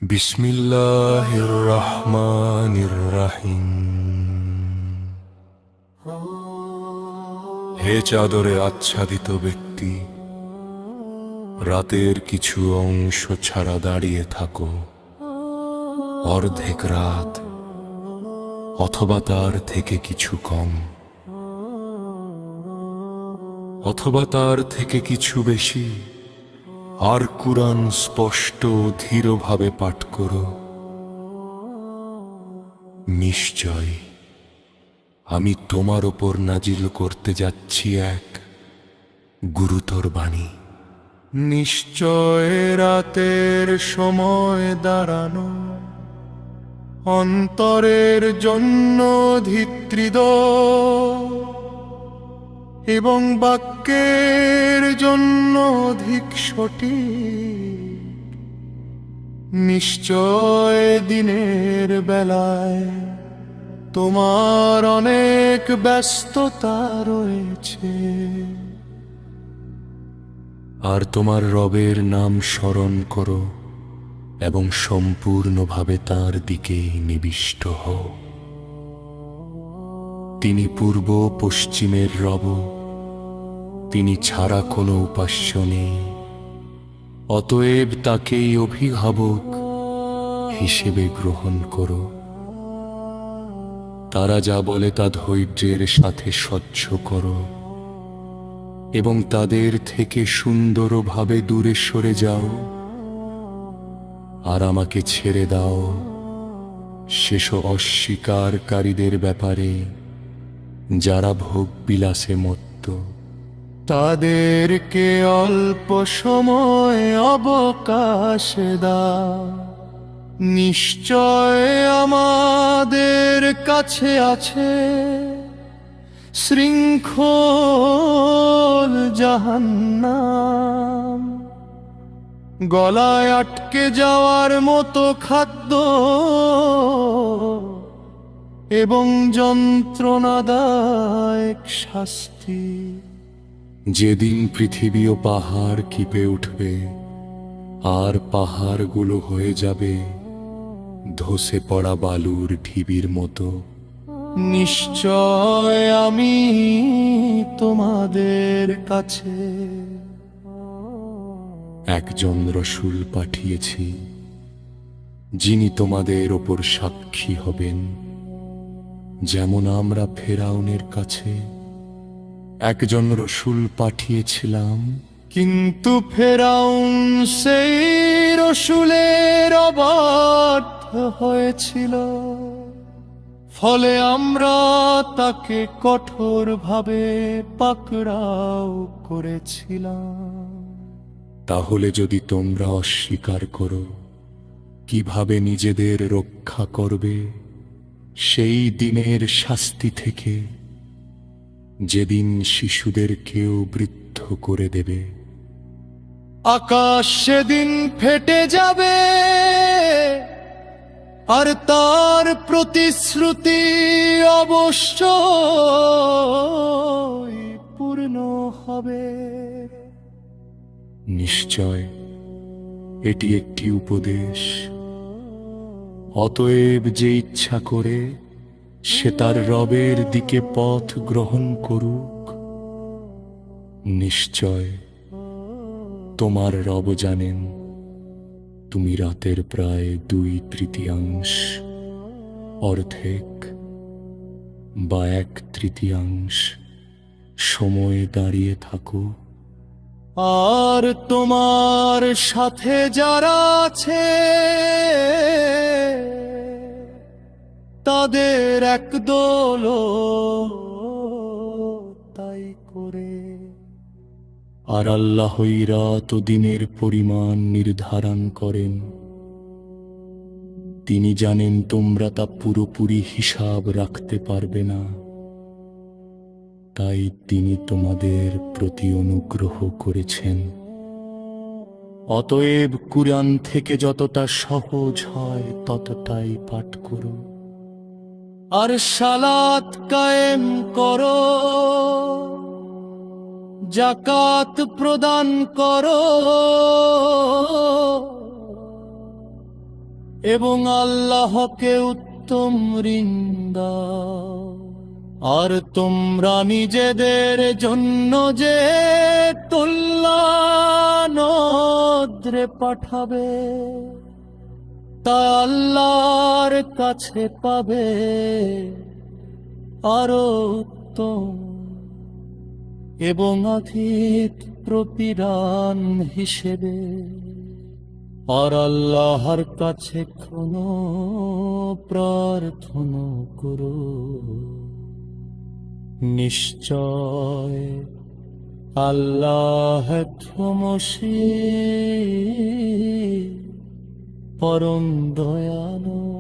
বিসমিল্লাহির রহমানির রহিম। হে চাদরে আচ্ছাদিত ব্যক্তি, রাতের কিছু অংশ ছাড়া দাঁড়িয়ে থাকো। অর্ধেক রাত অথবা তার থেকে কিছু কম, অথবা তার থেকে কিছু বেশি, আর কুরআন স্পষ্ট ধীরভাবে পাঠ করো। নিশ্চয় আমি তোমার ওপর নাজিল করতে যাচ্ছি এক গুরুতর বাণী। নিশ্চয় রাতের সময় দাঁড়ানো অন্তরের জন্য ধিত্রিদ, এবং বাক্যের জন্য অধিক সঠিক। নিশ্চয় দিনের বেলায় তোমার অনেক ব্যস্ততা রয়েছে, আর তোমার রবের নাম স্মরণ করো এবং সম্পূর্ণভাবে তার দিকেই নিবিষ্ট হও। তিনি পূর্ব পশ্চিমের রব, তিনি ছাড়া কোনো উপাস্য নেই। অতএব তাকেই অভিভাবক হিসেবে গ্রহণ করো। তারা যা বলে তা ধৈর্যের সাথে সহ্য করো, এবং তাদের থেকে সুন্দরভাবে দূরে সরে যাও। আর আমাকে ছেড়ে দাও সেসব অস্বীকারীদের ব্যাপারে যারা ভোগ বিলাসে মত্ত। তাদেরকে অল্প সময় অবকাশ দাও। নিশ্চয় আমাদের কাছে আছে শৃঙ্খল জাহান্নাম, গলায় আটকে যাওয়ার মতো খাদ্য এবং যন্ত্রণাদায়ক শাস্তি। যেদিন পৃথিবী ও পাহাড় কিপে উঠবে, আর পাহাড়গুলো হয়ে যাবে ধসে পড়া বালুর ঢিবির মতো। নিশ্চয় আমি তোমাদের কাছে একজন রসূল পাঠিয়েছি, যিনি তোমাদের ওপর সাক্ষী হবেন। যেমন আমরা ফেরাউনের কাছে একজন রসূল পাঠিয়েছিলাম, কিন্তু ফেরাউন সেই রসূলের অবাধ্য হয়েছিল। ফলে আমরা তাকে কঠোরভাবে পাকড়াও করেছিলাম। তাহলে যদি তোমরা অস্বীকার করো, কিভাবে নিজেদের রক্ষা করবে সেই দিনের শাস্তি থেকে, যেদিন শিশুদেরকেও বৃদ্ধ করে দেবে? আকাশ সেদিন ফেটে যাবে, আর তার প্রতিশ্রুতি অবশ্যই পূর্ণ হবে। নিশ্চয় এটি একটি উপদেশ। অতএব যে ইচ্ছা করে সে তার রবের দিকে পথ গ্রহণ করুক। নিশ্চয় তোমার রব জানেন তুমি রাতের প্রায় 2/3 অর্ধেক বা 1/3 সময় দাঁড়িয়ে থাকো। আর তোমার সাথে যারা আছে তাদের একদল তাই করে। আর আল্লাহই রাত ও দিনের পরিমাণ নির্ধারণ করেন। তিনি জানেন তোমরা তা পুরোপুরি হিসাব রাখতে পারবে না, তাই তিনি তোমাদের প্রতি অনুগ্রহ করেছেন। অতএব কুরআন থেকে যতটা সহজ হয় ততটাই পাঠ করো, আর সালাত কায়েম করো, যাকাত প্রদান করো, এবং আল্লাহকে উত্তম ঋণ দাও। আর তোমরা নিজেদের জন্য যে তুল্যানদ্রে পাঠাবে তা আল্লাহর কাছে পাবে আরো উত্তম এবং অধিক প্রতিদান হিসেবে। আর আল্লাহর কাছে কোনো প্রার্থনা করো, নিশ্চয় আল্লাহ ক্ষমাশীল পরম দয়ালু।